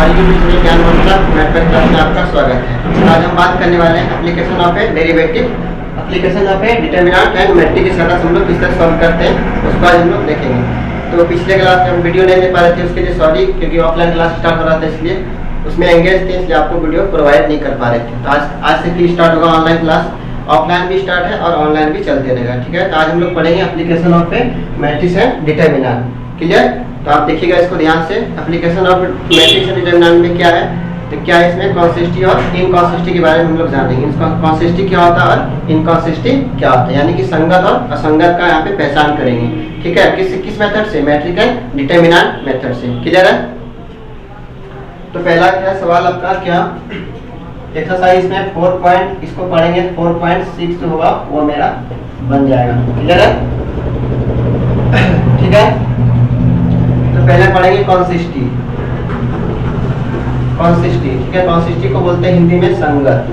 हमारी YouTube channel ज्ञान मंत्रा math class में आपका स्वागत है। आज हम बात करने वाले हैं application of A derivative, application of A determinant and matrix सारा हम लोग किस तरह सॉल्व करते हैं उसको आज हम लोग देखेंगे। तो पिछले क्लास में हम वीडियो नहीं दे पा रहे थे, उसके लिए सॉरी, क्योंकि ऑफलाइन क्लास स्टार्ट हो रहा था इसलिए उसमें एंगेज थे, इसलिए आपको वीडियो प्रोवाइड नहीं कर पा रहे थे। तो आज से फिर स्टार्ट होगा ऑनलाइन क्लास, ऑफलाइन भी स्टार्ट है और ऑनलाइन भी चलते रहेगा। ठीक है, तो आज हम लोग पढ़ेंगे application of A matrix and determinant. Clear? तो आप देखिएगा इसको ध्यान से। Application of matrix and determinant में क्या है, तो क्या है इसमें कंसिस्टी और इनकंसिस्टी के बारे में हम लोग जानेंगे। इसका कंसिस्टी क्या होता है और इनकंसिस्टी क्या होता है, यानी कि संगत और असंगत का यहाँ पे पहचान करेंगे। ठीक है, किस मेथड से? मैट्रिक्स एंड डिटरमिनेंट मेथड से। क्लियर है? तो पहला क्या सवाल आपका, क्या एक्सरसाइज में 4 पॉइंट इसको पढ़ेंगे, 4.6 जो होगा वो मेरा बन जाएगा। क्लियर है? ठीक है, तो पहले पढ़ेंगे कंसिस्टी। कंसिस्टी, ठीक है, कंसिस्टी को बोलते हैं हिंदी में संगत।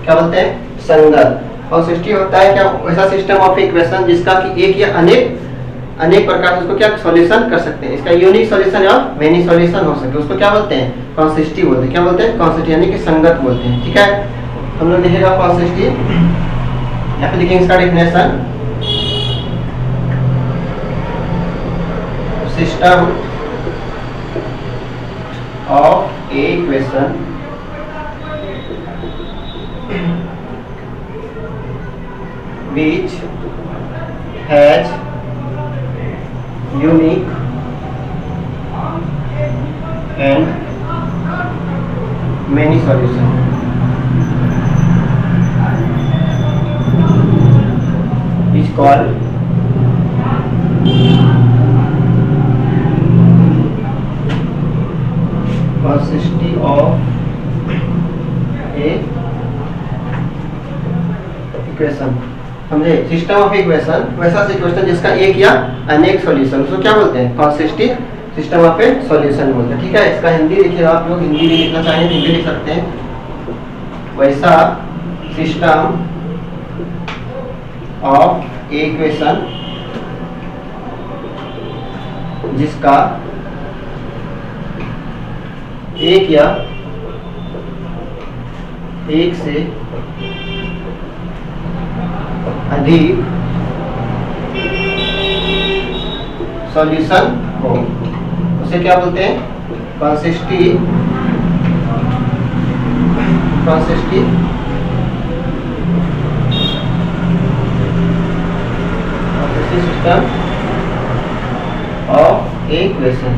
क्या बोलते हैं? संगत। कंसिस्टी होता है क्या? ऐसा सिस्टम ऑफ इक्वेशन जिसका कि एक या अनेक प्रकार से उसको क्या सॉल्यूशन कर सकते हैं। इसका यूनिक सॉल्यूशन या मेनी सॉल्यूशन हो सके, उसको क्या बोलते हैं? कंसिस्टी बोलते हैं। क्या बोलते हैं? कंसिस्टी, यानी कि संगत बोलते हैं। ठीक है, हम लोग लिखेगा कंसिस्टी, यहाँ पे लिखेंगे इसका definition, system of a equation which has unique and many solutions is called consistency of a equation। समझे? सिस्टम ऑफ इक्वेशन वैसा इक्वेशन जिसका एक या अनेक सॉल्यूशन, उसको क्या बोलते हैं? कंसिस्टी सिस्टम ऑफ ए सॉल्यूशन बोलते हैं। ठीक है, इसका हिंदी लिखिएगा, आप लोग हिंदी भी लिखना चाहें हिंदी लिख सकते हैं। वैसा सिस्टम ऑफ ए इक्वेशन जिसका एक या एक से अधिक सॉल्यूशन हो, उसे क्या बोलते हैं? कंसिस्टी सिस्टम ऑफ इक्वेशन।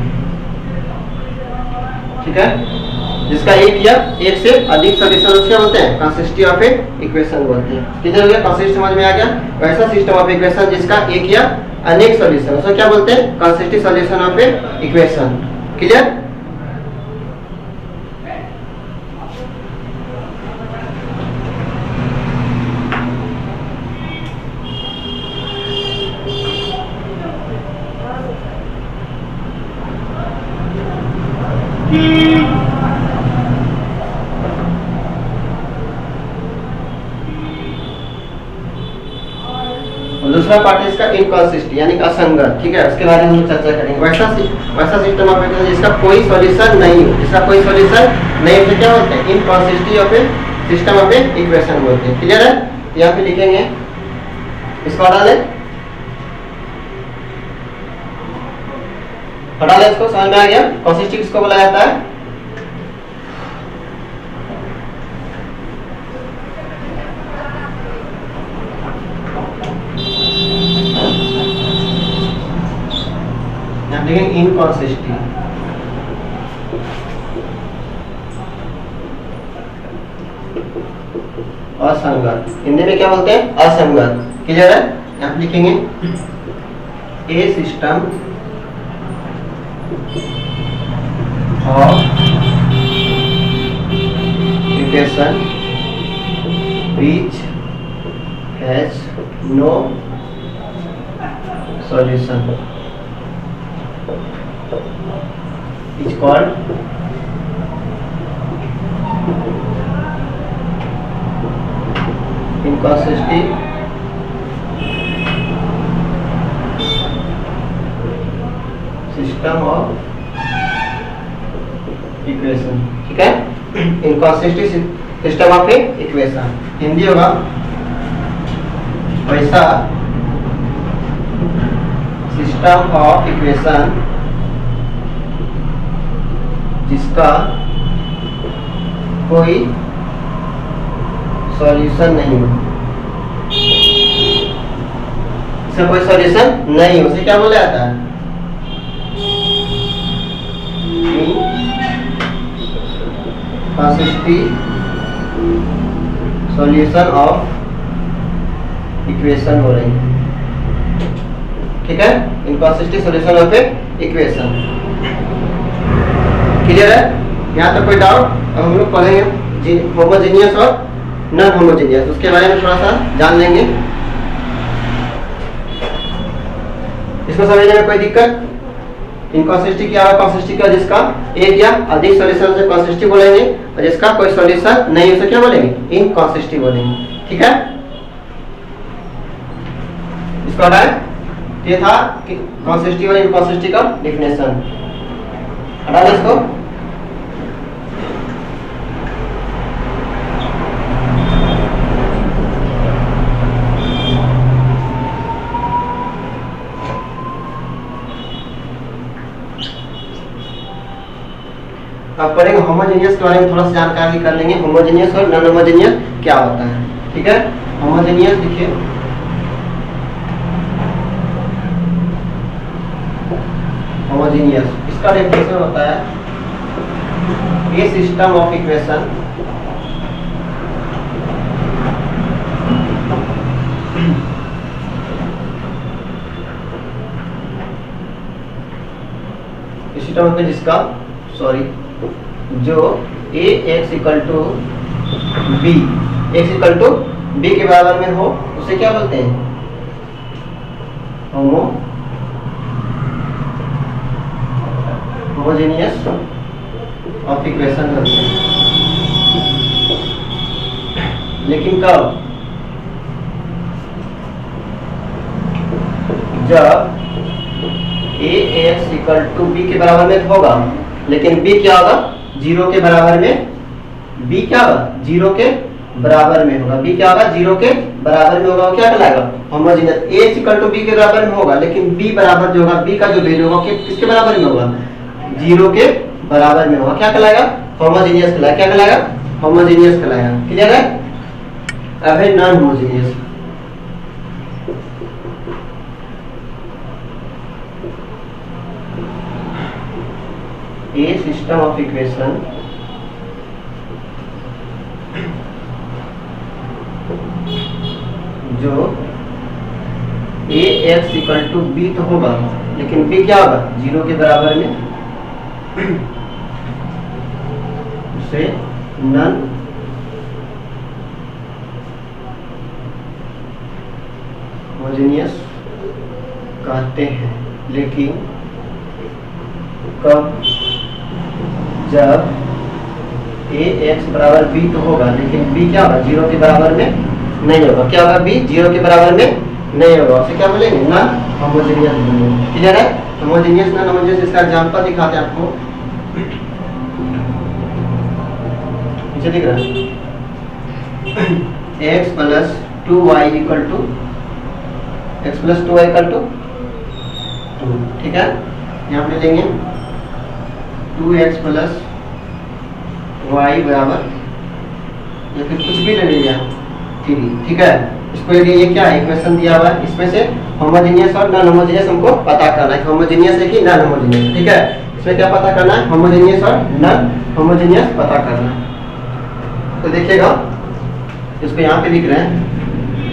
ठीक है, जिसका एक या एक से अधिक सॉल्यूशन उसको क्या बोलते हैं? कंसिस्टी ऑफ ए इक्वेशन बोलते हैं। किधर हो गया? कंसिस्टी समझ में आ गया? वैसा सिस्टम ऑफ इक्वेशन जिसका एक या अनेक सॉल्यूशन, उसको क्या बोलते हैं? Consistent solution of a equation. Clear? दूसरा पार्ट है इसका इनकंसिस्टी, यानी कि असंगत। ठीक है, उसके बारे में हम चर्चा करेंगे। वैसा सिस्टम ऑफ इक्वेशन जिसका कोई सॉल्यूशन नहीं हो, जिसका कोई सॉल्यूशन नहीं हो, क्या बोलते हैं? Inconsistent of a system of a equation बोलते हैं। क्लियर है? यहाँ पे लिखेंगे, इसको हटा ले, इसको समझ में आ गया? कंसिस्टी किसको बोला जाता है? इनकंसिस्टी। असंगत, हिंदी में क्या बोलते हैं? असंगत। क्लियर है? यहाँ लिखेंगे a system of equation which has no solution is called inconsistency system of equation, ठीक है। Inconsistent system of a equation, Hindi होगा वैसा सिस्टम ऑफ इक्वेशन जिसका कोई सॉल्यूशन नहीं हो, इसका कोई सॉल्यूशन नहीं हो, उसे क्या बोला जाता है? कंसिस्टेंट सॉल्यूशन ऑफ इक्वेशन हो रही है, ठीक है। Inconsistent solution of a equation, clear है? यहाँ तक कोई डाउट? अब हम लोग पढ़ेंगे होमोजेनियस और नॉन होमोजेनियस, उसके बारे में थोड़ा सा जान लेंगे। इसको समझने में कोई दिक्कत? इनकंसिस्टेंट क्या है? कंसिस्टेंट का जिसका एक या अधिक सॉल्यूशन से कंसिस्टेंट बोलेंगे, और जिसका कोई सॉल्यूशन नहीं उसे क्या बोलेंगे? इनकंसिस्टेंट बोलेंगे, ठीक है। इसका ये था कि कंसिस्टेंट और इनकंसिस्टेंट का डेफिनेशन। हटा दो इसको। अब पढ़ेंगे होमोजेनियस के बारे में, थोड़ा सा जानकारी कर लेंगे। होमोजेनियस और नॉन होमोजेनियस क्या होता है, ठीक है। होमोजेनियस देखिए, होमोजेनियस इसका डेफिनेशन होता है a system of equation system of जिसका जो A X equal to B, X equal to B के बराबर में हो, उसे क्या बोलते हैं? होमोजेनियस ऑफ इक्वेशन बोलते हैं। लेकिन कब? जब ए एक्स इक्वल टू बी के बराबर में होगा, लेकिन b क्या होगा? 0 के बराबर में। b क्या होगा? 0 के बराबर में होगा। b क्या होगा? 0 के बराबर में होगा, क्या कहलाएगा? Homogeneous. a equal to b के बराबर में होगा, लेकिन b बराबर जो होगा, b का जो वैल्यू होगा किसके बराबर में होगा? 0 के बराबर में होगा, क्या कहलाएगा? होमोजेनियस कहलाएगा। क्या कहलाएगा? होमोजेनियस कहलाएगा, क्लियर है? अब है non homogeneous. A system of equation जो a x equal to b तो होगा, लेकिन b क्या होगा? 0 के बराबर में, उसे नॉन होमोजेनियस कहते हैं। लेकिन कब? जब ए एक्स बराबर बी तो होगा, लेकिन बी क्या होगा? 0 के बराबर में नहीं होगा। क्या होगा? बी 0 के बराबर में नहीं होगा, उसे क्या बोलेंगे? नॉन होमोजेनियस बोलेंगे, क्लियर है? होमोजेनियस नॉन होमोजेनियस, इसका एग्जांपल दिखाते हैं आपको। नीचे दिख रहा है x plus 2y equal to x plus 2y equal to 2, ठीक है। यहाँ पे लेंगे 2x प्लस वाई बराबर, या फिर कुछ भी ले लीजिए 3, ठीक है। इसको ये क्या है? इक्वेशन दिया हुआ है, इसमें से होमोजेनियस और नॉन होमोजेनियस हमको पता करना है कि होमोजेनियस है कि नॉन होमोजेनियस, ठीक है। इसमें क्या पता करना है? होमोजेनियस और नॉन होमोजेनियस पता करना है। तो देखिएगा, इसको यहाँ पे लिख रहे हैं।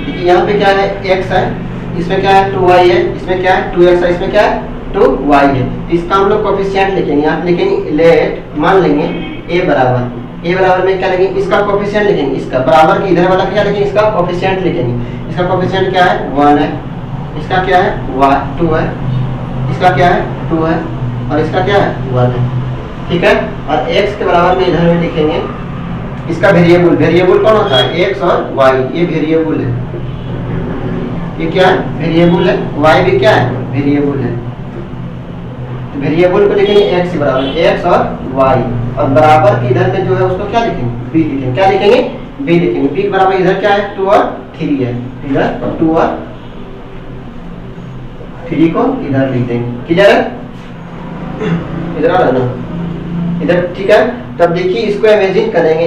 देखिए यहाँ पे क्या है? x है, इसमें क्या है? 2y है, इसमें क्या है? 2x है, इसमें क्या है? 2y है। इसका हम लोग कोफिशिएंट लिखेंगे। आप लिखेंगे लेट, मान लेंगे a बराबर में क्या लिखेंगे? इसका कोफिशिएंट लिखेंगे। इसका बराबर के इधर वाला क्या लिखेंगे? इसका कोफिशिएंट लिखेंगे। इसका कोफिशिएंट क्या है? 1 है। इसका क्या है? 2 है। इसका क्या है? 2 है। और इसका क्या है? 1 है, ठीक है। और x के बराबर में इधर में लिखेंगे इसका वेरिएबल। वेरिएबल कौन होता है? x और y, ये वेरिएबल है। ये क्या है? वेरिएबल है। y भी क्या है? वेरिएबल है, तो वेरिएबल को लिखेंगे x के बराबर, x और y, और बराबर के इधर में जो है उसको क्या लिखेंगे, b लिखेंगे। क्या लिखेंगे, b लिखेंगे। b के बराबर इधर क्या है, 2 और 3 है, इधर 2 और 3 को इधर लिख देंगे। क्लियर है, इधर आ रहा ना इधर, ठीक है। तब देखिए इसको इमेजिन करेंगे,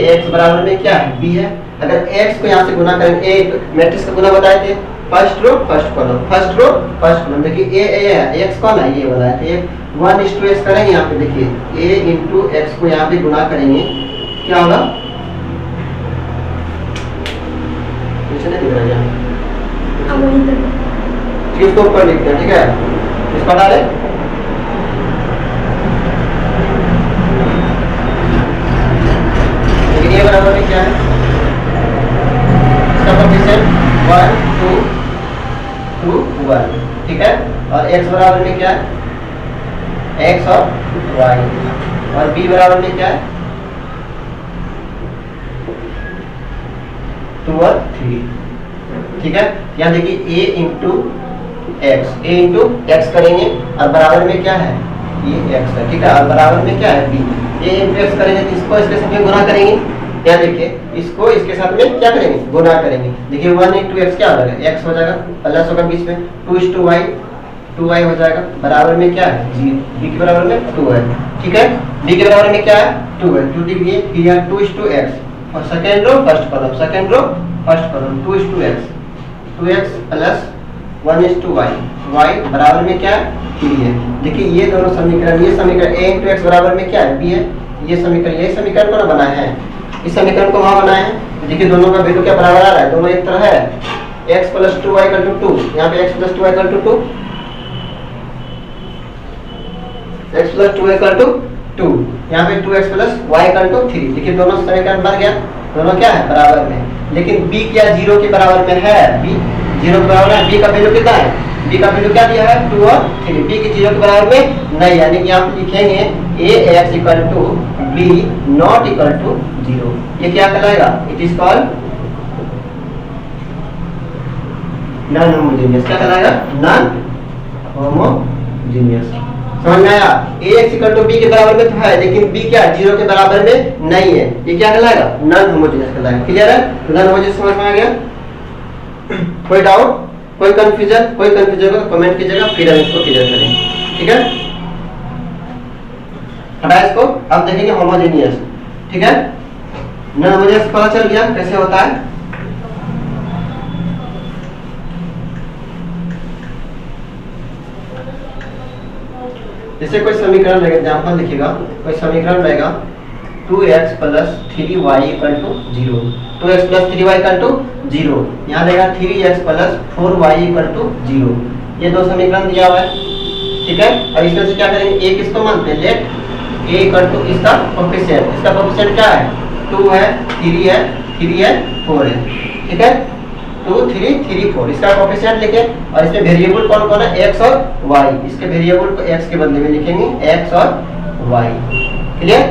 ax बराबर में क्या है, b है। अगर x को यहाँ से गुना करेंगे, a मैट्रिक्स का गुना बताए थे, first row first column, first row first column. देखिए a है, x कौन है, ये बताया था, 1:x करेंगे। यहाँ पे देखिए a इंटू एक्स को यहाँ पे गुना करेंगे, क्या होगा, नहीं दिख रहा है, इसको ऊपर लिखते हैं, ठीक है। इसको डाले, लेकिन ये बराबर में क्या है, इसका कोएफिशिएंट 1 2 2 1, ठीक है। और x बराबर में क्या है, x और y, और b बराबर में क्या है, 2 और 3, ठीक है। यहाँ देखिए a इंटू एक्स करेंगे, और बराबर में क्या है, ये x है, ठीक है। और बराबर में क्या है, b। a इंटू एक्स करेंगे तो इसको इसके साथ में गुना करेंगे। यहाँ देखिए इसको इसके साथ में क्या करेंगे, गुना करेंगे। देखिए 1 इंटू एक्स क्या हो जाएगा, x हो जाएगा, प्लस होगा बीच में 2:y, 2y हो जाएगा, बराबर में क्या है, जी। b के बराबर में 2 है, ठीक है। b के बराबर में क्या है, 2 है, 2 डिग्री, फिर यहाँ 2:x, और second row first column, second row first column, 2:x, 2x plus 1:y, y बराबर में क्या है, 3 है। देखिए ये दोनों समीकरण, ये समीकरण a इंटू एक्स बराबर में क्या है, b है। ये समीकरण, यही समीकरण को बनाया है, इस समीकरण को वहाँ बनाया है। देखिए दोनों का वैल्यू क्या बराबर आ रहा है, दोनों एक तरह है, x plus 2y equal to 2, यहाँ पे x plus 2y equal to 2, x plus 2y equal to 2, यहाँ पे 2x plus y equal to 3। देखिए दोनों समीकरण बन गया, दोनों क्या है, बराबर में। लेकिन b क्या 0 के बराबर में है, b 0 के बराबर है, b का वैल्यू कितना है, b का वैल्यू क्या दिया है, 2 और 3, b की 0 के बराबर में नहीं, यानी कि आप लिखेंगे ax equal to b not equal to 0। ये क्या कहलाएगा, it is called non homogeneous. क्या कहलाएगा, नॉन होमोजेनियस। समझ में आया, ax इक्वल टू b के बराबर में तो है, लेकिन b क्या 0 के बराबर में नहीं है, ये क्या कहलाएगा, नॉन होमोजेनियस कहलाएगा। क्लियर है, नॉन होमोजेनियस समझ में आ गया। कोई डाउट, कोई कंफ्यूजन को कमेंट कीजिएगा, फिर हम इसको क्लियर करेंगे, ठीक है। हटा इसको, अब देखेंगे होमोजेनियस, ठीक है। नॉन होमोजेनियस पता चल गया कैसे होता है। जैसे कोई समीकरण रहेगा, एग्जांपल लिखिएगा, कोई समीकरण रहेगा 2x plus 3y equal to 0, 2x plus 3y equal to 0, यहाँ रहेगा 3x plus 4y equal to 0। ये दो समीकरण दिया हुआ है, ठीक है। और इसमें से क्या करेंगे, एक इसको मानते हैं, लेट a इक्वल टू इसका कोएफिशिएंट, इसका कोएफिशिएंट क्या है, 2 है, 3 है, 4 है, ठीक है। 2 3 3 4, इसका कोएफिशिएंट लिखे, और इसमें वेरिएबल कौन कौन है, x और y। इसके वेरिएबल को x के बदले में लिखेंगे x और y। क्लियर।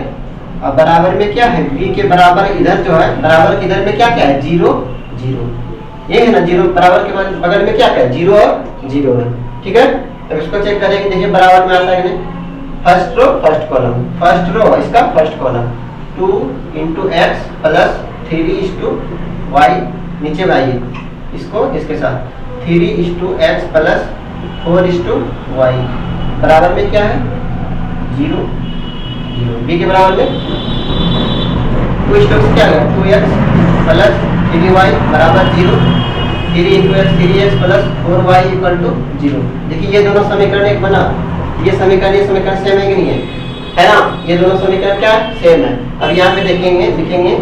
अब बराबर में क्या है, b के बराबर इधर जो है, बराबर के इधर में क्या क्या है, 0 0, ये है ना 0, बराबर के बगल में क्या क्या है, 0 और 0 है, ठीक है। अब इसको चेक करेंगे, देखिए बराबर में आता है कि नहीं, first row first column, first row इसका first column, 2 into X plus 3:y, नीचे में आइए इसको इसके साथ 3:x प्लस 4:y, बराबर में क्या है, 0 0। b के बराबर में 2 क्या है, 2x प्लस 3y बराबर 0, 3 into x 3x plus 4y equal to 0। देखिए ये दोनों समीकरण एक बना, ये समीकरण सेम है कि नहीं है ना, ये दोनों समीकरण क्या सेम है। अब यहाँ पे देखेंगे, लिखेंगे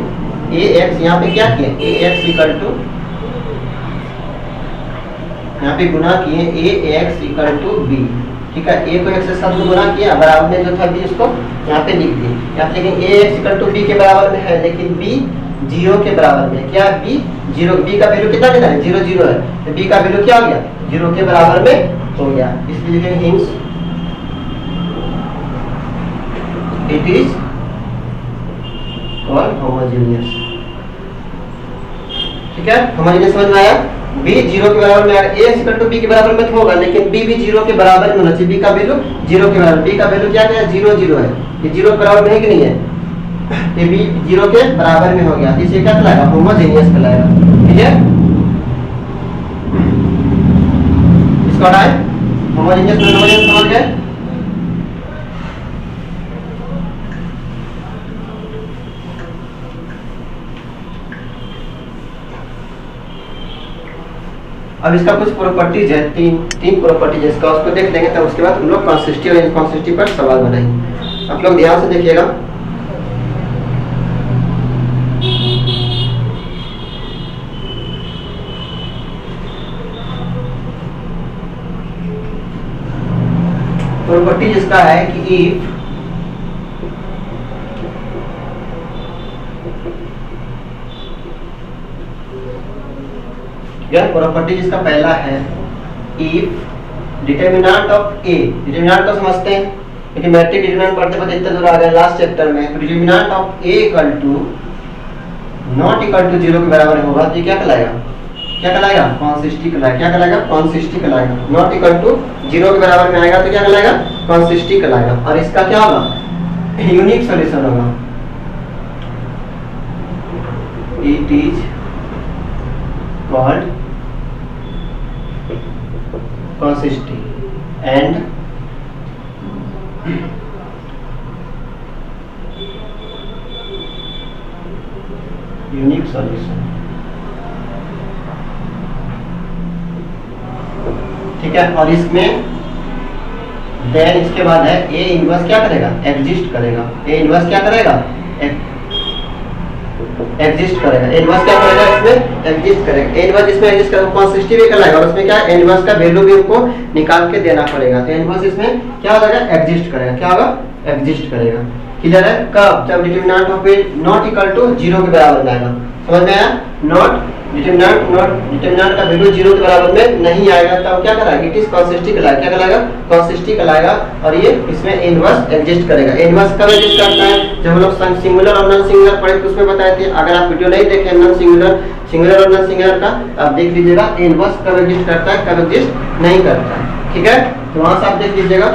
ax, यहाँ पे क्या किए, ax इक्वल टू, यहाँ पे गुना किए ax इक्वल टू b, ठीक है। a को x के साथ गुना किया, बराबर में जो था b उसको यहाँ पे लिख दिए। यहाँ पे लेकिन ax इक्वल टू b के बराबर में है, लेकिन b 0 के बराबर में, क्या b 0, b का वैल्यू कितना है, 0 0 है, तो b का वैल्यू क्या हो गया, 0 के बराबर में हो गया, इसलिए लिखेंगे hints it is called homogeneous, ठीक है। होमोजेनियस समझ में आया। बी जीरो के बराबर में आएगा, ए इक्वल टू बी के बराबर में तो होगा, लेकिन बी भी जीरो के बराबर में होना चाहिए। बी का वैल्यू जीरो के बराबर, बी का वैल्यू क्या है, जीरो जीरो है, ये जीरो के बराबर में है कि नहीं है, ये बी जीरो के बराबर में हो गया, इसे क्या कहलाएगा, होमोजेनियस कहलाएगा। ठीक है, इसका है होमोजेनियस समझ गए। अब इसका कुछ प्रॉपर्टीज है, तीन प्रॉपर्टीज है इसका, उसको देख लेंगे, तब उसके बाद हम लोग कंसिस्टिव और इनकंसिस्टिव पर सवाल बनाएंगे। आप लोग ध्यान से देखिएगा। प्रॉपर्टी जिसका है कि इफ यह प्रॉपर्टी जिसका पहला है, if determinant of A, determinant तो समझते हैं लेकिन मैट्रिक डिटरमिनेंट पढ़ते पढ़ते इतना दूर आ गए लास्ट चैप्टर में, तो determinant of A equal to not equal to zero के बराबर होगा, तो ये क्या कहलाएगा, क्या कहलाएगा, कंसिस्टिव कहलाएगा। क्या कहलाएगा, कंसिस्टिव कहलाएगा। नॉट इक्वल टू जीरो के बराबर में आएगा तो क्या कहलाएगा, कंसिस्टिव कहलाएगा। और इसका क्या होगा, यूनिक सॉल्यूशन होगा। It is called consisting and unique solution। ठीक है, और इसमें देन इसके बाद है ए इनवर्स क्या करेगा, एग्जिस्ट करेगा। ए इनवर्स क्या करेगा, एग्जिस्ट करेगा। ए इनवर्स क्या करेगा, इसमें एग्जिस्ट करेगा। ए इनवर्स इसमें एग्जिस्ट करेगा, कंसिस्टिव भी कहलाएगा, और उसमें क्या ए इनवर्स का वैल्यू भी हमको निकाल के देना पड़ेगा। तो ए इनवर्स इसमें क्या हो जाएगा, एग्जिस्ट करेगा। क्या होगा, एग्जिस्ट करेगा। क्लियर है, कब, जब determinant of A not equal to zero के बराबर में आएगा। समझ में आया, नॉट डिटरमिनेंट का वैल्यू जीरो के बराबर में नहीं आएगा तब क्या कराएगा, इट इज कंसिस्टिव कहलाएगा। क्या कहलाएगा, कंसिस्टिव कहलाएगा। और ये इसमें इनवर्स एग्जिस्ट करेगा। इनवर्स कब एग्जिस्ट करता है, जब हम लोग सिंगुलर और नॉन सिंगुलर पढ़े तो उसमें बताए थे। अगर आप वीडियो नहीं देखे नॉन सिंगुलर, सिंगुलर और नॉन सिंगुलर का, आप देख लीजिएगा इनवर्स कब एग्जिस्ट करता है, कब एग्जिस्ट नहीं करता है। ठीक है, तो वहां से आप देख लीजिएगा।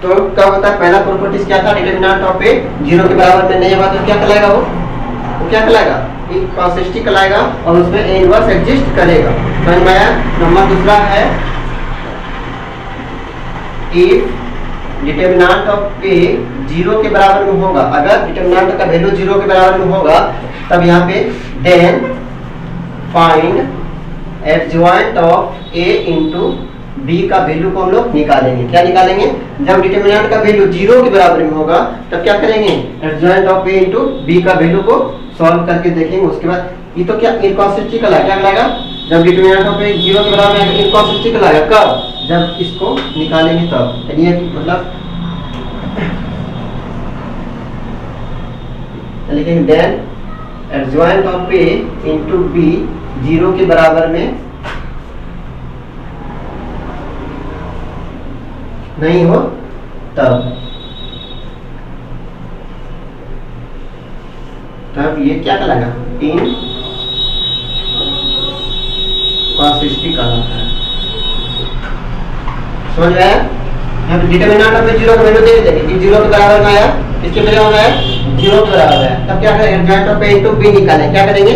तो क्या होता है, पहला प्रॉपर्टीज क्या था, डिटरमिनेंट ऑफ ए जीरो के बराबर में नहीं होगा तो क्या कहलाएगा, वो क्या कहलाएगा, कंसिस्टिव कहलाएगा, और उसमें ए इनवर्स एग्जिस्ट करेगा। समझ में आया। नंबर दूसरा है, if determinant of A zero के बराबर में होगा, अगर डिटरमिनेंट का वैल्यू जीरो के बराबर में होगा तब यहाँ पे then find adjoint of A into B का वैल्यू को हम लोग निकालेंगे। क्या निकालेंगे, जब डिटरमिनेंट का वैल्यू जीरो के बराबर में होगा तब क्या करेंगे, adjoint of A into B का वैल्यू को सॉल्व करके देखेंगे। उसके बाद ये तो क्या इनकंसिस्टिव कहलाएगा। क्या कहलाएगा, जब डिटरमिनेंट ऑफ ए जीरो के बराबर में इनकंसिस्टिव कहलाएगा। कब, जब इसको निकालेंगे तब, यानी मतलब लेकिन then adjoint of A into B zero के बराबर में नहीं हो तब ये क्या कहलाएगा, इन कंसिस्टिव कहलाता है। समझ में आया। यहाँ पे डिटरमिनेंट ऑफ जीरो का वैल्यू दे देंगे कि जीरो के बराबर में आया, किसके बराबर में आया, जीरो के बराबर है, तब क्या करेंगे, adjoint of A into B निकालें। क्या करेंगे,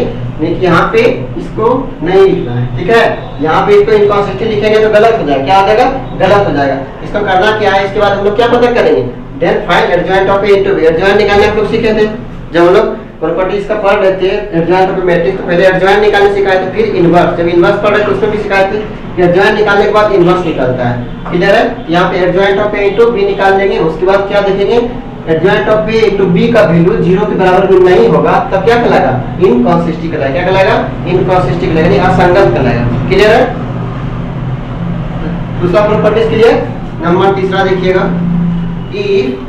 यहाँ पे इसको नहीं लिखना है। ठीक है, यहाँ पे इसको इनकंसिस्टेंट लिखेंगे तो गलत हो जाएगा। क्या हो जाएगा, गलत हो जाएगा। इसको करना क्या है, इसके बाद हम लोग क्या पता करेंगे, then find adjoint of A into B. Adjoint निकालने हम लोग सीखे थे जब हम लोग प्रॉपर्टीज का पढ़ रहे थे, एडजॉइंट ऑफ मैट्रिक्स, तो पहले एडजॉइंट निकालने सिखाए थे, फिर इनवर्स। जब इनवर्स पढ़ रहे थे उसमें भी सिखाए थे कि एडजॉइंट निकालने के बाद इनवर्स निकलता है। क्लियर है, यहाँ पे adjoint of A into B निकाल लेंगे। उसके बाद क्या देखेंगे, adjoint of A into B का वैल्यू जीरो के बराबर में नहीं होगा तब क्या कहलाएगा, इनकंसिस्टेंट कहलाएगा। क्या कहलाएगा, इनकंसिस्टेंट कहलाएगा, यानी असंगत कहलाएगा। क्लियर है, दूसरा प्रॉपर्टीज क्लियर। नंबर तीसरा देखिएगा, if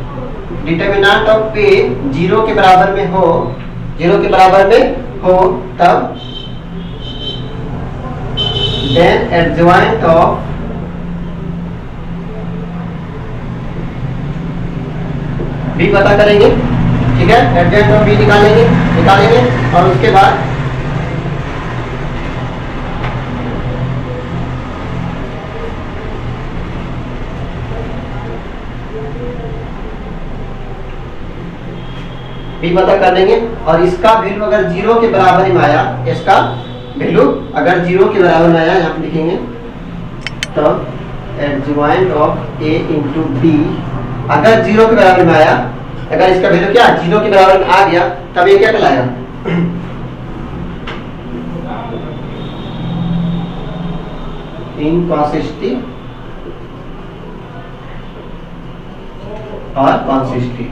determinant of A zero के बराबर में हो, जीरो के बराबर में हो तब देन एडजॉइंट ऑफ बी पता करेंगे। ठीक है, एडजॉइंट ऑफ बी निकालेंगे और उसके बाद बी पता कर लेंगे, और इसका वैल्यू अगर 0 के बराबर में आया, इसका वैल्यू अगर 0 के बराबर में आया, यहाँ पे लिखेंगे तो adjoint of A into B अगर 0 के बराबर में आया, अगर इसका वैल्यू क्या 0 के बराबर में आ गया, तब ये क्या कहलाएगा, इनकॉन्सिस्टिव और कॉन्सिस्टिव,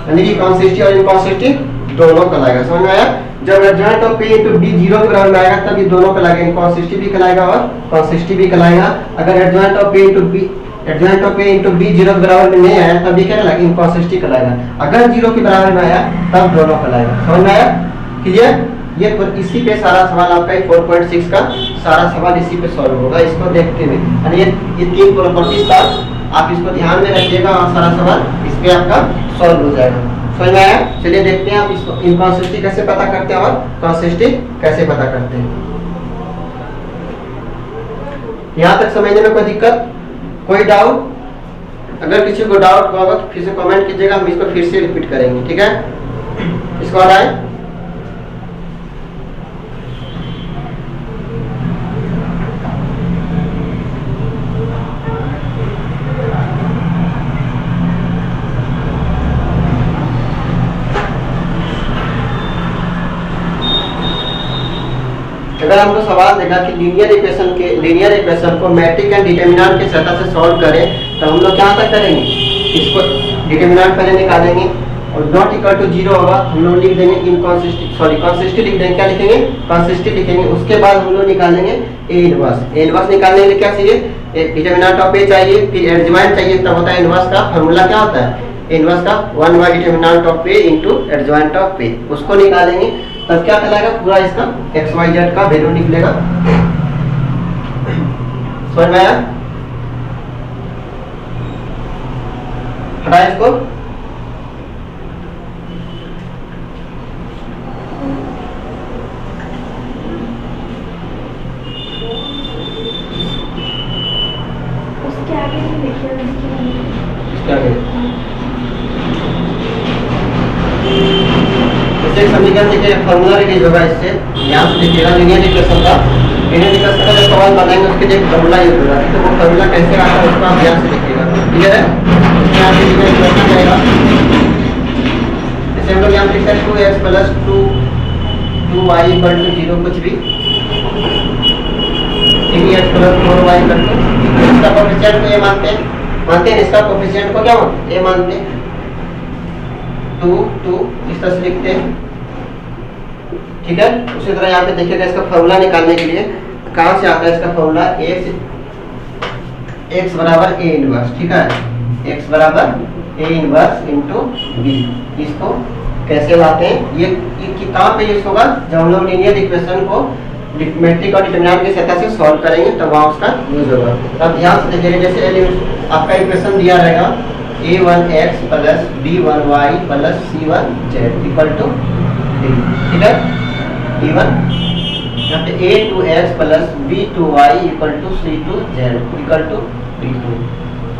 यानी कि कॉन्सिस्टिव और इनकॉन्सिस्टिव दोनों कहलाएगा। समझ में आया? जब adjoint of A into B 0 के बराबर में आएगा तब ये दोनों कहलाएगा, इनकॉन्सिस्टिव भी कहलाएगा और कॉन्सिस्टिव भी कहलाएगा। अगर adjoint of A into B 0 के बराबर में नहीं आया तब ये क्या कहलाएगा, इनकॉन्सिस्टिव कहलाएगा। अगर 0 के बराबर में आया तब दोनों कहलाएगा। समझ में आया? क्लियर? ये इसी पे सारा सवाल आपका 4.6 का सारा सवाल इसी पे सॉल्व होगा, इसको देखते हुए। यानी ये 3 प्रॉपर्टीज का आप इसको ध्यान में रखिएगा और सारा सवाल इस पे आपका सॉल्व हो जाएगा। समझ में आया? चलिए देखते हैं आप इसको इनकॉन्सिस्टिव कैसे पता करते हैं और कॉन्सिस्टिव कैसे पता करते हैं। यहाँ तक समझने में कोई दिक्कत, कोई डाउट? अगर किसी को डाउट होगा तो फिर से कमेंट कीजिएगा, हम इसको फिर से रिपीट करेंगे। ठीक है, इसको हटाएं। अगर हमको सवाल देखा कि लीनियर इक्वेशन को मैट्रिक एंड डिटरमिनेंट की सहायता से सॉल्व करें, तो हम लोग कहाँ तक करेंगे, इसको डिटरमिनेंट पहले निकालेंगे और नॉट इक्वल टू 0 होगा, हम लोग लिख देंगे कॉन्सिस्टिव लिख देंगे। क्या लिखेंगे? कॉन्सिस्टिव लिखेंगे। उसके बाद हम लोग निकालेंगे ए इनवर्स निकालने के लिए क्या चाहिए, डिटरमिनेंट ऑफ ए चाहिए, फिर एडजॉइंट चाहिए, तब होता है इनवर्स का फार्मूला क्या होता है, इनवर्स का 1 by determinant of A into adjoint of A, उसको निकालेंगे। तब क्या कहलाएगा, पूरा इसका एक्स वाई जेड का वैल्यू निकलेगा। समझ में आया? हटाए इसको। उसके आगे नहीं लिखिए, इसके आगे समीकरण देखिए, फार्मूला रिलीज होगा इससे, यहाँ से देखिएगा लीनियर इक्वेशन का जब सवाल बनाएंगे उसके लिए फार्मूला यूज होगा, तो वो फार्मूला कैसे आता है उसको आप यहाँ से देखिएगा। क्लियर है? यहाँ पे लीनियर इक्वेशन जाएगा, जैसे हम लोग यहाँ पे लिखते हैं 2x + 2y = 0 कुछ भी, 3x + 4y = 2, इसका कोएफिशिएंट को ये मानते हैं, इसका कोएफिशिएंट को क्या मानते हैं, ये मानते हैं 2 इस तरह से लिखते हैं। ठीक है, उसी तरह यहाँ पे देखिएगा इसका फॉर्मूला निकालने के लिए कहाँ से आता है इसका फॉर्मूला, x बराबर a इनवर्स। ठीक है, x बराबर a इनवर्स इनटू b। इसको कैसे लाते हैं, ये कहाँ पे यूज होगा, जब हम लोग लीनियर इक्वेशन को मैट्रिक और डिटरमिनेंट की सहायता से सॉल्व करेंगे तब वहाँ उसका यूज होगा। तब ध्यान से देखिए, जैसे आपका इक्वेशन दिया रहेगा a1x + b1y + c1z = 3। ठीक है, a1 यहाँ पे a2x + b2y = c2z = 3।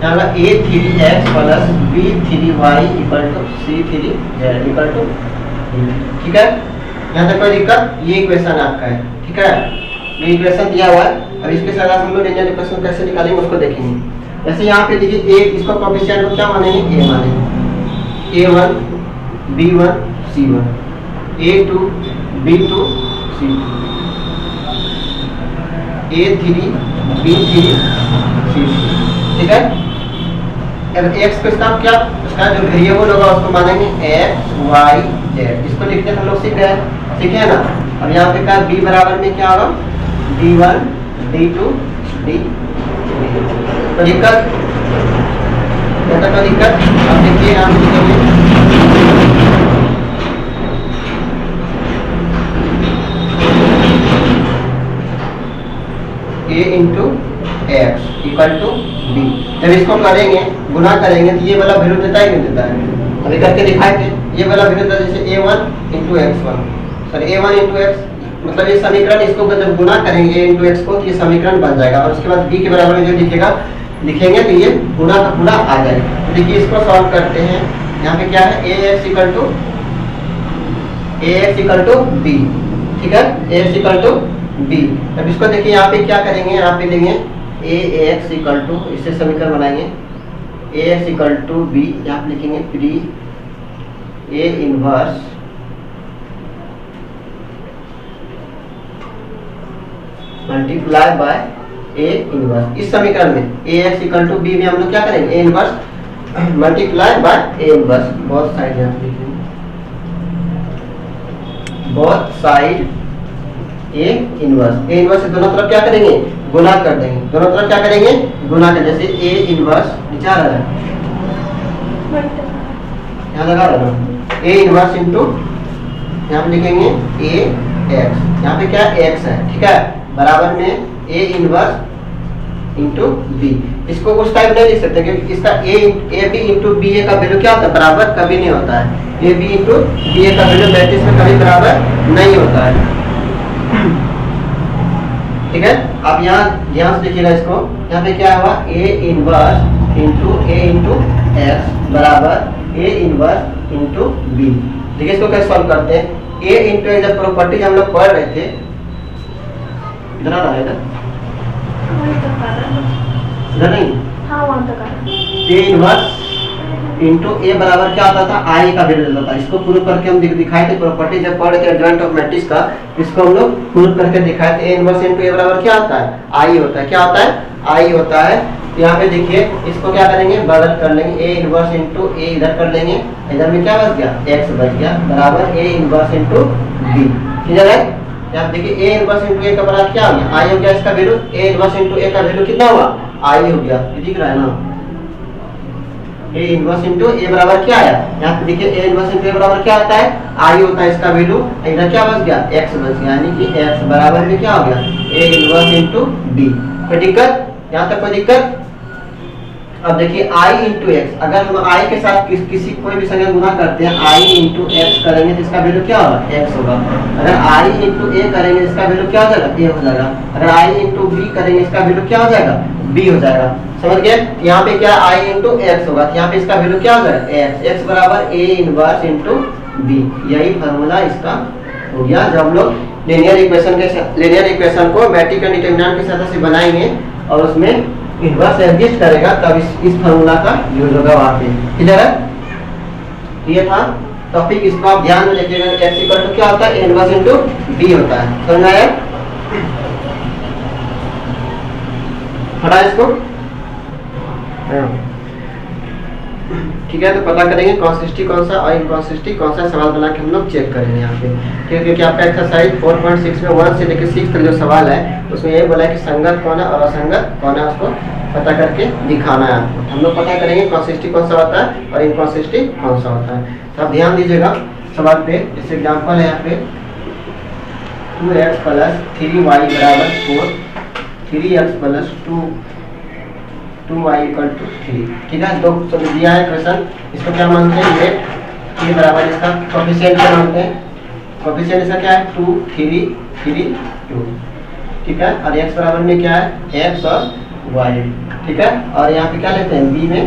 यहाँ पे a3x + b3y = c3z = 3। ठीक है, यहाँ तक कोई दिक्कत? ये इक्वेशन आपका है। ठीक है, ये इक्वेशन दिया हुआ है। अब इसके साथ हम लोग लीनियर इक्वेशन कैसे निकालेंगे उसको देखेंगे। जैसे यहाँ पे देखिए एक इसको कोएफिशिएंट को क्या मानेंगे, a मानेंगे, a1 b1 c1, a2 b2 c2, a3 b3 c3। ठीक है, अब x को इसका क्या, उसका जो वेरिएबल होगा उसको मानेंगे x y z। इसको लिखते हम लोग सीखे हैं ना। अब यहाँ पे क्या b बराबर में क्या होगा, d1 d2 d3। तो दिक्कत अब देखिए आप a into x equal to b। जब इसको करेंगे गुना करेंगे तो ये वाला वैल्यू देता है नहीं देता है, अभी करके दिखाए थे। ये वाला वैल्यू देता है जैसे a1 into x1, sorry a1 into x, मतलब ये समीकरण, इसको जब गुना करेंगे a इंटू एक्स को तो ये समीकरण बन जाएगा, और उसके बाद b के बराबर में जो लिखेंगे तो ये गुना का गुना आ जाएगा। तो देखिए इसको सॉल्व करते हैं, यहाँ पे क्या है ax इक्वल टू b, ठीक है, ax इक्वल टू b। अब इसको देखिए यहाँ पे क्या करेंगे, यहाँ पे लेंगे ax इक्वल टू, इससे समीकरण बनाएंगे ax इक्वल टू b, यहाँ पे लिखेंगे pre a inverse multiply by a inverse. इस समीकरण में ax इक्वल टू b में हम लोग क्या करेंगे, a inverse multiply by a inverse, both side यहाँ पे लिखेंगे, बोथ साइड a इनवर्स से दोनों तरफ क्या करेंगे, गुना कर देंगे, दोनों तरफ क्या करेंगे, गुना कर, जैसे a इनवर्स नीचे आ रहा है, यहाँ लगा रहा है a इनवर्स इंटू, यहाँ पे लिखेंगे a x, यहाँ पे क्या x है, ठीक है, बराबर में a इनवर्स इंटू b। इसको उस टाइप नहीं लिख सकते क्योंकि इसका a b इंटू बी ए का वैल्यू क्या होता है, बराबर कभी नहीं होता है, a b इंटू बी ए का वैल्यू मैट्रिक्स में कभी बराबर नहीं होता है, ठीक है। अब यहाँ ध्यान से देखिएगा इसको, यहाँ पे क्या हुआ a inverse into a into x बराबर a इनवर्स इंटू b। देखिए इसको कैसे सॉल्व करते हैं, a इंटू एक्स जब प्रॉपर्टीज हम लोग पढ़ रहे थे, इधर आ रहा है इधर नहीं, हाँ वहाँ तक आ रहा है। a इनवर्स इंटू a बराबर क्या होता था, i का वैल्यू देता था। इसको प्रूव करके हम दिखाए थे, प्रॉपर्टी जब पढ़ के एडजॉइंट ऑफ मैट्रिक्स का, इसको हम लोग प्रूव करके दिखाए थे। a इनवर्स इंटू a बराबर क्या होता है, i होता है, क्या होता है, i होता है। यहाँ पे देखिए इसको क्या करेंगे, बदल कर लेंगे, a इनवर्स इंटू a इधर कर लेंगे, इधर में क्या बच गया, x बच गया, बराबर a inverse into b, clear है। यहाँ देखिए a इनवर्स इंटू a का बराबर क्या हो गया, i हो गया, इसका value a inverse into a का वैल्यू कितना हुआ, i हो गया, ये दिख रहा है ना, a इनवर्स इंटू a बराबर क्या आया, यहाँ पे देखिए a इनवर्स इंटू a बराबर क्या आता है, i होता है, इसका वैल्यू इधर क्या बच गया, x बच गया, यानी कि x बराबर में क्या हो गया, a इनवर्स इंटू b। कोई दिक्कत, यहाँ तक कोई दिक्कत। अब देखिए i इंटू एक्स, अगर हम i के साथ किसी कोई भी संख्या गुना करते हैं, i इंटू एक्स करेंगे तो इसका वैल्यू क्या होगा, x होगा। अगर i इंटू a करेंगे इसका वैल्यू क्या हो जाएगा, a हो जाएगा। अगर i इंटू b करेंगे इसका वैल्यू क्या हो जाएगा, b हो जाएगा, समझ गए। यहाँ पे क्या i इंटू एक्स होगा, यहाँ पे इसका वैल्यू क्या हो जाएगा, x बराबर a इनवर्स इंटू b। यही फॉर्मूला इसका हो गया। जब हम लोग लीनियर इक्वेशन को मैट्रिक डिटरमिनेंट की सहायता से बनाएंगे और उसमें इनवर्स एग्जिस्ट करेगा, तब इस फार्मूला का यूज होगा वहाँ पे, क्लियर है। ये था टॉपिक, इसको आप ध्यान में रखिएगा। x इक्वल टू क्या होता है, इनवर्स इनटू b होता है, समझ आया। हटा इसको, ठीक है। तो पता करेंगे कॉन्सिस्टी कौन सा और इनकॉन्सिस्टी कौन सा, सवाल बना के हम लोग चेक करेंगे यहाँ पे, क्योंकि आपका एक्सरसाइज 4.6 में 1 से लेकर 6 तक जो सवाल है उसमें ये बोला है कि संगत कौन है और असंगत कौन है, उसको पता करके दिखाना है आपको। हम लोग पता करेंगे कॉन्सिस्टी कौन सा होता है और इनकॉन्सिस्टी कौन सा होता है। तो आप ध्यान दीजिएगा सवाल पे। जैसे एग्जाम्पल है यहाँ पे 2x प्लस 3y बराबर 4, 3x plus 2y equal to 3, ठीक है। दो दिया है क्वेश्चन, इसको क्या मानते हैं, लेट ये बराबर इसका कोएफिशिएंट क्या मानते हैं, कोएफिशिएंट इसका क्या है 2 3 3 2, ठीक है। और x बराबर में क्या है x और y, ठीक है। और यहाँ पे क्या लेते हैं, b में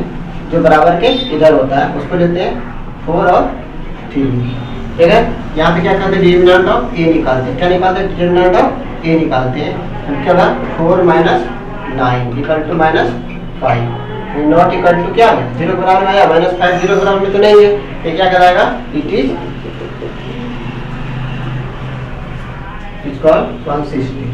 जो बराबर के इधर होता है उसको लेते हैं 4 और 3, ठीक है। यहाँ पे क्या करते हैं, डिटरमिनेंट ऑफ a निकालते हैं, क्या निकालते हैं, डिटरमिनेंट ऑफ a निकालते हैं। क्या होगा 4 minus 9 equal to minus 5, not equal to क्या है 0 बराबर में आया, -5 0 बराबर में तो नहीं है, ये क्या कराएगा, इट इज कॉल्ड कॉन्सिस्टी।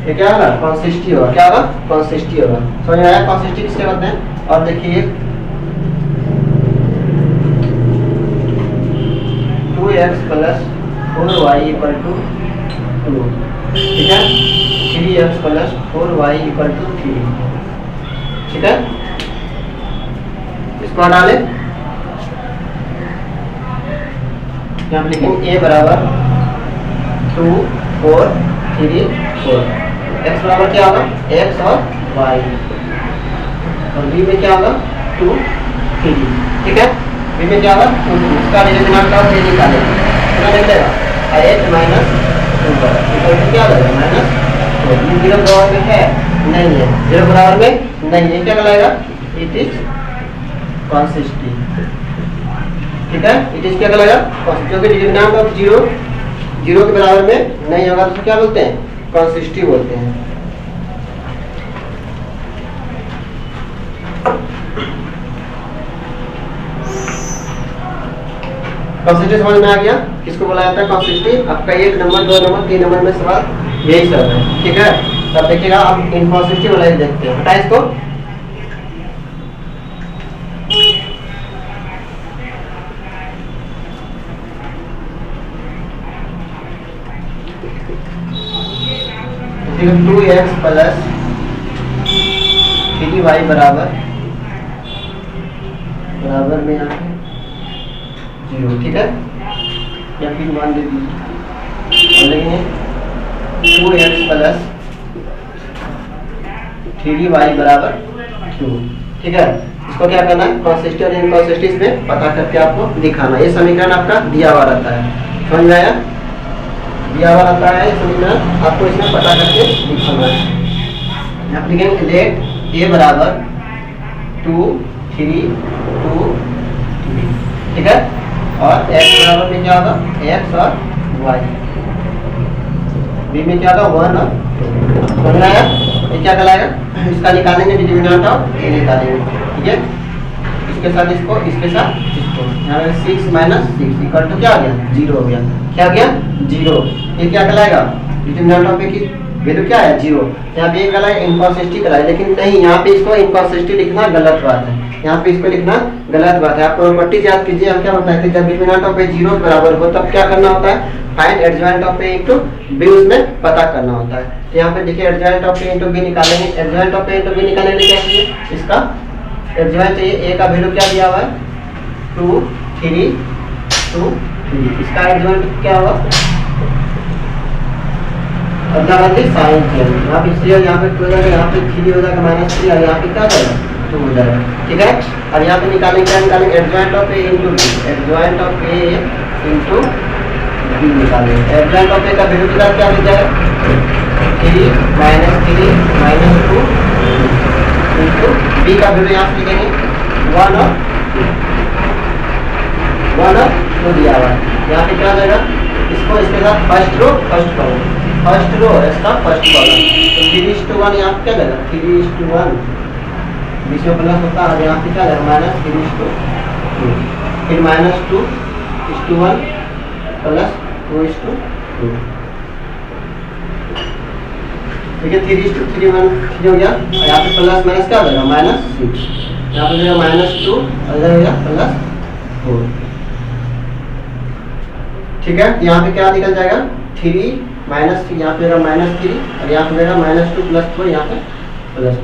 ये क्या होगा, कॉन्सिस्टी होगा, क्या होगा, कॉन्सिस्टी होगा। समझ में आया कॉन्सिस्टी किसके कहते हैं। और देखिए 2x plus 4y equal to 2, ठीक है। 3x plus 4y equal to 3, ठीक है। इसको डाले यहाँ पे लिखेंगे a बराबर 2 4 3 4, x बराबर क्या होगा x और y, और b में क्या होगा 2 3, ठीक है। b में क्या होगा 2 3, इसका डिटरमिनेंट का ये निकालेंगे, कितना निकलेगा 8 माइनस 2 इक्वल टू क्या हो जाएगा -4। 0 बराबर में है नहीं है, 0 बराबर में नहीं है, क्या कहलाएगा, इट इज कंसिस्टेंट। ठीक है, इट इज क्या कहलाएगा, क्योंकि डिटरमिनेंट ऑफ जीरो जीरो के बराबर में नहीं होगा तो क्या बोलते हैं, कंसिस्टेंट बोलते हैं। कंसिस्टेंट समझ में आ गया, किसको बोला जाता है कंसिस्टेंट। आपका 1 नंबर 2 नंबर 3 नंबर में सवाल यही सब है। ठीक है, तब देखिएगा आप इनकंसिस्टेंट वाला देखते हैं, हटा इसको। देखिए 2x प्लस 3y बराबर में यहाँ पे 0। ठीक है, या फिर मान दे दीजिए और लिखेंगे 2x प्लस 3y बराबर 2। ठीक है, इसको क्या करना है, कंसिस्टेंट और इनकंसिस्टेंट में पता करके आपको दिखाना। ये समीकरण आपका दिया हुआ रहता है, समझ में आया, दिया हुआ रहता है समीकरण, आपको इसमें पता करके दिखाना है। आप लिखेंगे लेट a बराबर 2 3 2 3। ठीक है, और x बराबर में क्या होगा, x और y, b में क्या होगा 1 और 2। समझ में आया, ये क्या कहलाएगा, इसका निकालेंगे डिटरमिनेंट ऑफ a निकालेंगे। ठीक है, इसके साथ इसको, इसके साथ इसको, यहाँ पे 6 माइनस 6 इक्वल टू क्या आ गया, 0 हो गया। क्या हो गया, 0। ये क्या कहलाएगा, डिटरमिनेंट ऑफ a की वैल्यू क्या है, 0। यहाँ पे ये कहलाएगा इनकंसिस्टेंट कहलाएगा, लेकिन नहीं, यहाँ पे इसको इनकंसिस्टेंट लिखना गलत बात है, यहाँ पे इसको लिखना गलत बात है। आप प्रॉपर्टी याद कीजिए, हम क्या बताए थे, जब डिटरमिनेंट ऑफ a 0 के बराबर हो तब क्या करना होता है, find adjoint of a into b, उसमें पता करना होता है। तो यहाँ पे देखिए adjoint of a into b निकालेंगे। Adjoint of a into b निकालने के लिए क्या चाहिए, इसका एडजॉइंट चाहिए। a का वैल्यू क्या दिया हुआ है, 2 3 2 3, इसका एडजॉइंट क्या होगा, अदला बदली साइन चेंज, यहाँ पे 3 यहाँ पे 2 हो जाएगा, यहाँ पे 3 हो जाएगा -3 और यहाँ पे क्या हो जाएगा, 2 हो जाएगा। ठीक है, और यहाँ पे निकालेंगे क्या निकालेंगे, adjoint of a into b, adjoint of a into b निकालेंगे। एडजॉइंट ऑफ a का वैल्यू कितना क्या मिल जाएगा, 3 -3 -2 इनटू b का वैल्यू यहाँ पे लिखेंगे 1 और 2 दिया हुआ है। यहाँ पे क्या हो जाएगा, इसको इसके साथ first row first column, first row इसका फर्स्ट कॉलम, तो 3:1 यहाँ पे क्या जाएगा, 3:1 बीच में प्लस होता है, यहाँ पे क्या जाएगा -3:2, फिर -2:1 प्लस 2:2। ठीक है, 3:3 हो गया, और यहाँ पे प्लस माइनस क्या हो जाएगा, -6, यहाँ पे जाएगा -2 और इधर हो गया +4। ठीक है, यहाँ पे क्या निकल जाएगा, 3 -3, यहाँ पे -3 और यहाँ पे -2 + 4, यहाँ पे +4।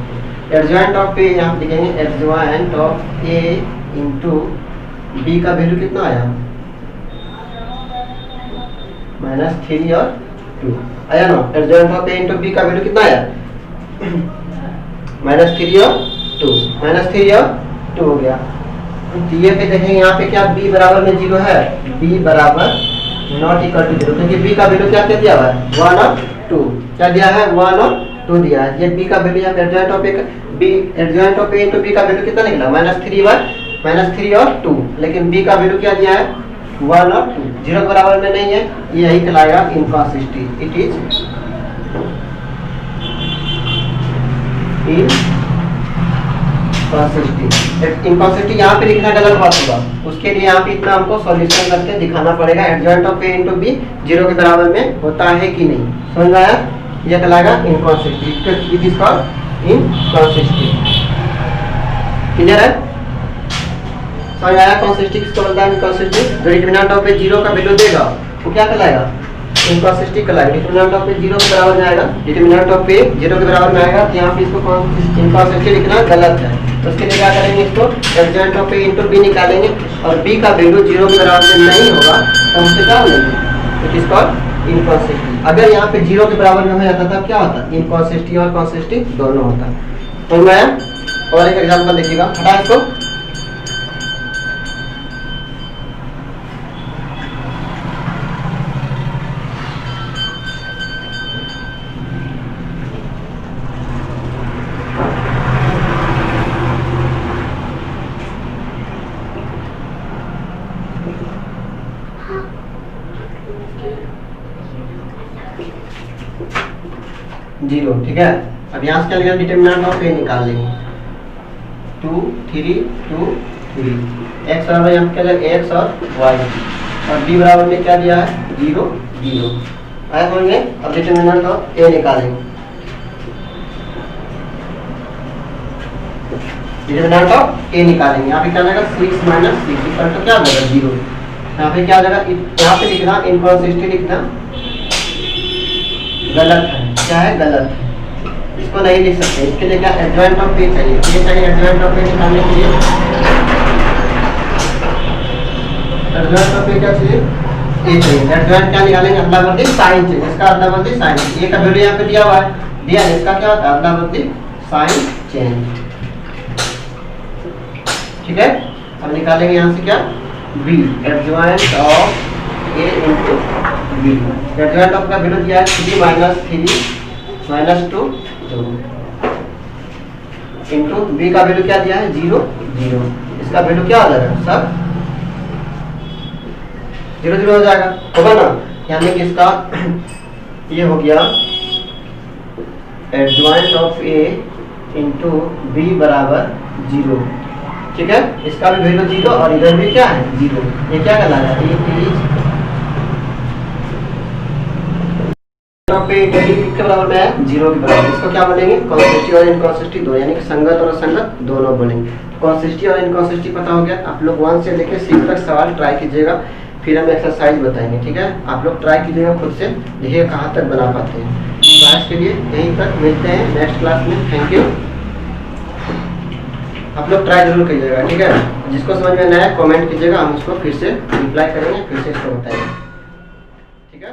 एडजॉइंट ऑफ a यहाँ पे लिखेंगे, adjoint of a into b का वैल्यू कितना आया, -3 और 2 आया ना। Adjoint of a into b का वैल्यू कितना आया, -3 और 2, -3 और 2 हो गया। तो ये पे देखेंगे यहाँ पे क्या b बराबर में 0 है, b बराबर नॉट इक्वल टू 0, क्योंकि b का वैल्यू क्या क्या दिया हुआ है, 1 और 2, क्या दिया है, 1 और 2 दिया है। ये b का वैल्यू यहाँ पे adjoint of a b, adjoint of a into b का वैल्यू कितना निकला, -3 और 2, लेकिन b का वैल्यू क्या दिया है, 1 और 2, 0 के बराबर में नहीं है, यही कहलाएगा इनकंसिस्टेंट। इट इज इनकंसिस्टेंट यहाँ पे लिखना गलत बात होगा, उसके लिए यहाँ पे इतना हमको सॉल्यूशन करके दिखाना पड़ेगा। Adjoint of a into b 0 के बराबर में होता है कि नहीं, समझ में आया, यह कहलाएगा inconsistent. It is called inconsistent. Clear है, समझ आया, कंसिस्टेंट किसको बोलता है, इनकंसिस्टेंट। जो डिटरमिनेंट ऑफ a 0 का वैल्यू देगा वो क्या कहलाएगा, इनकंसिस्टेंट कहलाएगा। डिटरमिनेंट ऑफ a 0 के बराबर में आएगा, डिटरमिनेंट ऑफ a 0 के बराबर में आएगा, तो यहाँ पे इसको इनकंसिस्टेंट लिखना गलत है। तो उसके लिए क्या करेंगे, इसको adjoint of a into b निकालेंगे, और b का वैल्यू 0 के बराबर में नहीं होगा तो उससे क्या बोलेंगे, इट इज कॉल्ड इनकंसिस्टेंट। अगर यहाँ पे 0 के बराबर में हो जाता था क्या होता, इनकंसिस्टेंट और कंसिस्टेंट दोनों होता। तो मैं और एक एग्जांपल देखिएगा, हटा इसको। 0, ठीक है। अब यहाँ से क्या लिखा डिटरमिनेंट ऑफ ए निकाल लेंगे 2 3 2 3 x बराबर यहाँ पे क्या लिखा x और y और b बराबर में क्या दिया है 0 0 आए होंगे। अब डिटरमिनेंट ऑफ ए निकालेंगे डिटरमिनेंट ऑफ ए निकालेंगे। यहाँ पे क्या जाएगा 6 माइनस 6 इक्वल टू क्या हो जाएगा 0। यहाँ पे क्या जाएगा यहाँ पे लिखना इनकॉन्सिस्टेंट लिखना गलत है, क्या है गलत है, इसको नहीं लिख सकते। इसके लिए क्या एडजॉइंट ऑफ ए चाहिए, ये चाहिए एडजॉइंट ऑफ ए निकालने के लिए एडजॉइंट ऑफ ए क्या चाहिए ए चाहिए। एडजॉइंट क्या निकालेंगे अदला बदली साइन चाहिए, इसका अदला बदली साइन, ए का वैल्यू यहाँ पे दिया हुआ है दिया है, इसका क्या होता है अदला बदली साइन चेंज, ठीक है। अब निकालेंगे यहाँ से क्या b adjoint of a into b। Adjoint of का वैल्यू दिया है 3 माइनस 3 माइनस 2 2 इनटू b का वैल्यू क्या दिया है 0 0, इसका वैल्यू क्या हो जाएगा सब 0 0 हो जाएगा, होगा ना। यानी कि इसका ये हो गया adjoint of a into b बराबर 0, ठीक है। इसका भी वैल्यू 0 और इधर भी क्या है 0, ये क्या कहलाता है के बराबर में है 0 के बराबर। इसको क्या बोलेंगे कॉन्सिस्टिव और इनकॉन्सिस्टिव दो, यानी कि संगत और असंगत दोनों बोलेंगे। कॉन्सिस्टिव और इनकॉन्सिस्टिव पता हो गया। आप लोग 1 से लेकर 6 तक सवाल ट्राई कीजिएगा, फिर हम एक्सरसाइज बताएंगे, ठीक है। आप लोग ट्राई कीजिएगा खुद से, देखिए कहाँ तक बना पाते हैं। तो आज के लिए यहीं तक, मिलते हैं नेक्स्ट क्लास में। Thank you. आप लोग ट्राई जरूर कीजिएगा, ठीक है। जिसको समझ में ना आए कमेंट कीजिएगा, हम उसको फिर से रिप्लाई करेंगे, फिर से इसको बताएंगे, ठीक है।